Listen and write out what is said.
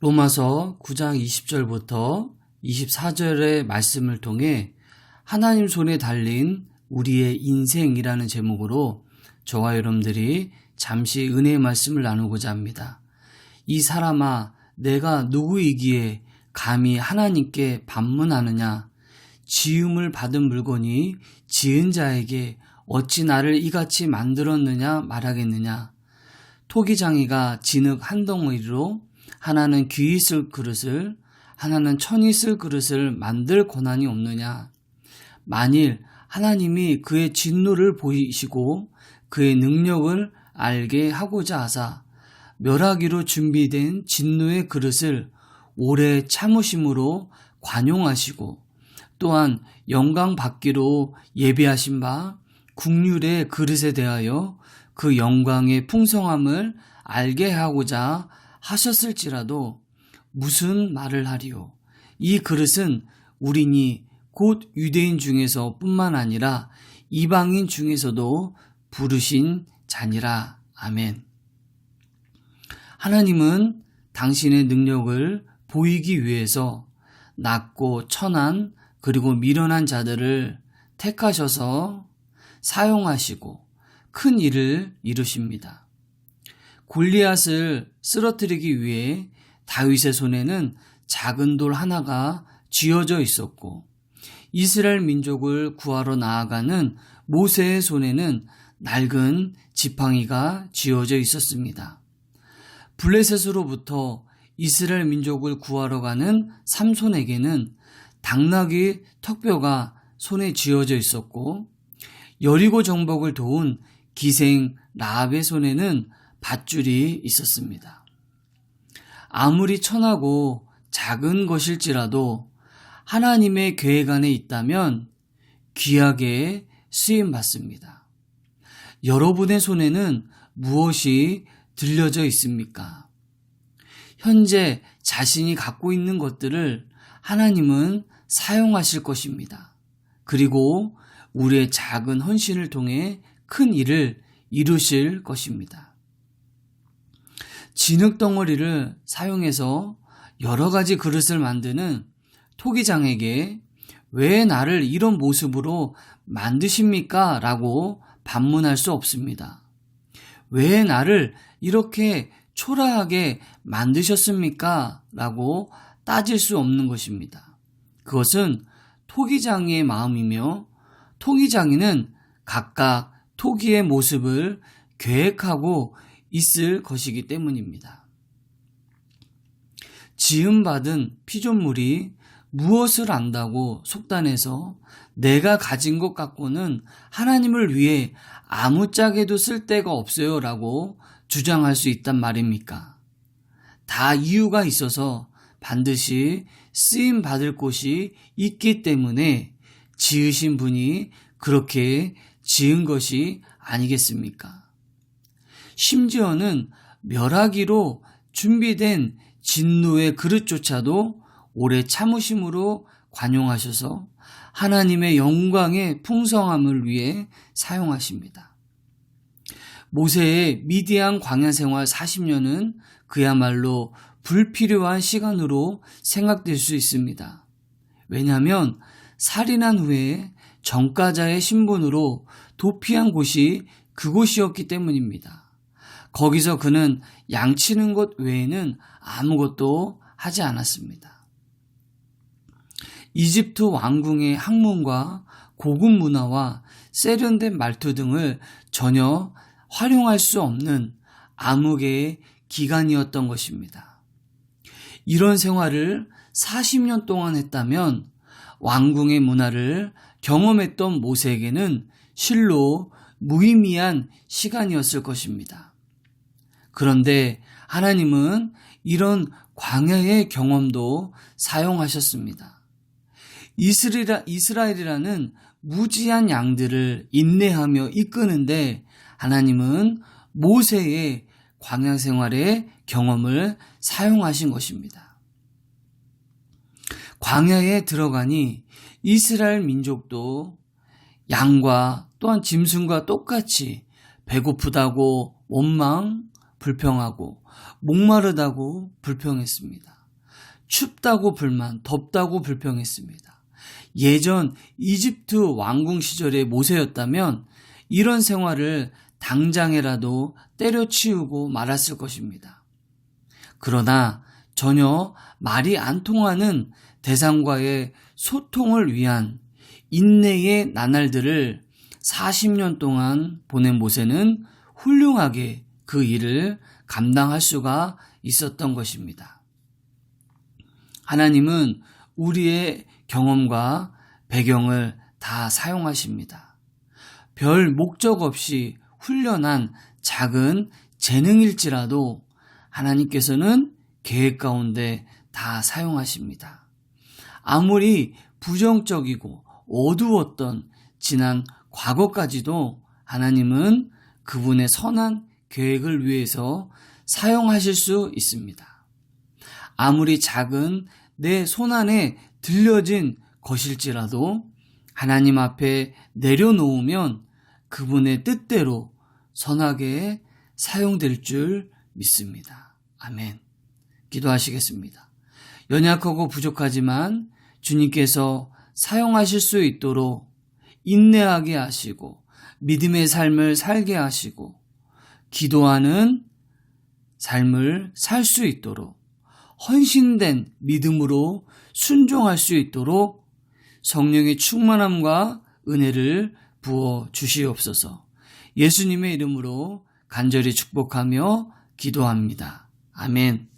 로마서 9장 20절부터 24절의 말씀을 통해 하나님 손에 달린 우리의 인생이라는 제목으로 저와 여러분들이 잠시 은혜의 말씀을 나누고자 합니다. 이 사람아, 내가 누구이기에 감히 하나님께 반문하느냐? 지음을 받은 물건이 지은 자에게 어찌 나를 이같이 만들었느냐 말하겠느냐? 토기장이가 진흙 한 덩어리로 하나는 귀히 쓸 그릇을, 하나는 천이 쓸 그릇을 만들 권한이 없느냐? 만일 하나님이 그의 진노를 보이시고 그의 능력을 알게 하고자 하사 멸하기로 준비된 진노의 그릇을 오래 참으심으로 관용하시고 또한 영광 받기로 예비하신 바 국률의 그릇에 대하여 그 영광의 풍성함을 알게 하고자 하셨을지라도 무슨 말을 하리요? 이 그릇은 우리니 곧 유대인 중에서 뿐만 아니라 이방인 중에서도 부르신 자니라. 아멘. 하나님은 당신의 능력을 보이기 위해서 낮고 천한 그리고 미련한 자들을 택하셔서 사용하시고 큰 일을 이루십니다. 골리앗을 쓰러뜨리기 위해 다윗의 손에는 작은 돌 하나가 쥐어져 있었고 이스라엘 민족을 구하러 나아가는 모세의 손에는 낡은 지팡이가 쥐어져 있었습니다. 블레셋으로부터 이스라엘 민족을 구하러 가는 삼손에게는 당나귀 턱뼈가 손에 쥐어져 있었고 여리고 정복을 도운 기생 라합의 손에는 밧줄이 있었습니다. 아무리 천하고 작은 것일지라도 하나님의 계획 안에 있다면 귀하게 쓰임받습니다. 여러분의 손에는 무엇이 들려져 있습니까? 현재 자신이 갖고 있는 것들을 하나님은 사용하실 것입니다. 그리고 우리의 작은 헌신을 통해 큰 일을 이루실 것입니다. 진흙덩어리를 사용해서 여러 가지 그릇을 만드는 토기장에게 왜 나를 이런 모습으로 만드십니까? 라고 반문할 수 없습니다. 왜 나를 이렇게 초라하게 만드셨습니까? 라고 따질 수 없는 것입니다. 그것은 토기장이의 마음이며 토기장이는 각각 토기의 모습을 계획하고 있을 것이기 때문입니다. 지음받은 피조물이 무엇을 안다고 속단해서 내가 가진 것 갖고는 하나님을 위해 아무짝에도 쓸 데가 없어요 라고 주장할 수 있단 말입니까? 다 이유가 있어서 반드시 쓰임 받을 곳이 있기 때문에 지으신 분이 그렇게 지은 것이 아니겠습니까? 심지어는 멸하기로 준비된 진노의 그릇조차도 오래 참으심으로 관용하셔서 하나님의 영광의 풍성함을 위해 사용하십니다. 모세의 미디안 광야 생활 40년은 그야말로 불필요한 시간으로 생각될 수 있습니다. 왜냐하면 살인한 후에 전과자의 신분으로 도피한 곳이 그곳이었기 때문입니다. 거기서 그는 양치는 것 외에는 아무것도 하지 않았습니다. 이집트 왕궁의 학문과 고급 문화와 세련된 말투 등을 전혀 활용할 수 없는 암흑의 기간이었던 것입니다. 이런 생활을 40년 동안 했다면 왕궁의 문화를 경험했던 모세에게는 실로 무의미한 시간이었을 것입니다. 그런데 하나님은 이런 광야의 경험도 사용하셨습니다. 이스라엘이라는 무지한 양들을 인내하며 이끄는데 하나님은 모세의 광야 생활의 경험을 사용하신 것입니다. 광야에 들어가니 이스라엘 민족도 양과 또한 짐승과 똑같이 배고프다고 원망, 불평하고 목마르다고 불평했습니다. 춥다고 불만, 덥다고 불평했습니다. 예전 이집트 왕궁 시절의 모세였다면 이런 생활을 당장에라도 때려치우고 말았을 것입니다. 그러나 전혀 말이 안 통하는 대상과의 소통을 위한 인내의 나날들을 40년 동안 보낸 모세는 훌륭하게 그 일을 감당할 수가 있었던 것입니다. 하나님은 우리의 경험과 배경을 다 사용하십니다. 별 목적 없이 훈련한 작은 재능일지라도 하나님께서는 계획 가운데 다 사용하십니다. 아무리 부정적이고 어두웠던 지난 과거까지도 하나님은 그분의 선한 계획을 위해서 사용하실 수 있습니다. 아무리 작은 내 손안에 들려진 것일지라도 하나님 앞에 내려놓으면 그분의 뜻대로 선하게 사용될 줄 믿습니다. 아멘. 기도하시겠습니다. 연약하고 부족하지만 주님께서 사용하실 수 있도록 인내하게 하시고 믿음의 삶을 살게 하시고 기도하는 삶을 살 수 있도록 헌신된 믿음으로 순종할 수 있도록 성령의 충만함과 은혜를 부어 주시옵소서. 예수님의 이름으로 간절히 축복하며 기도합니다. 아멘.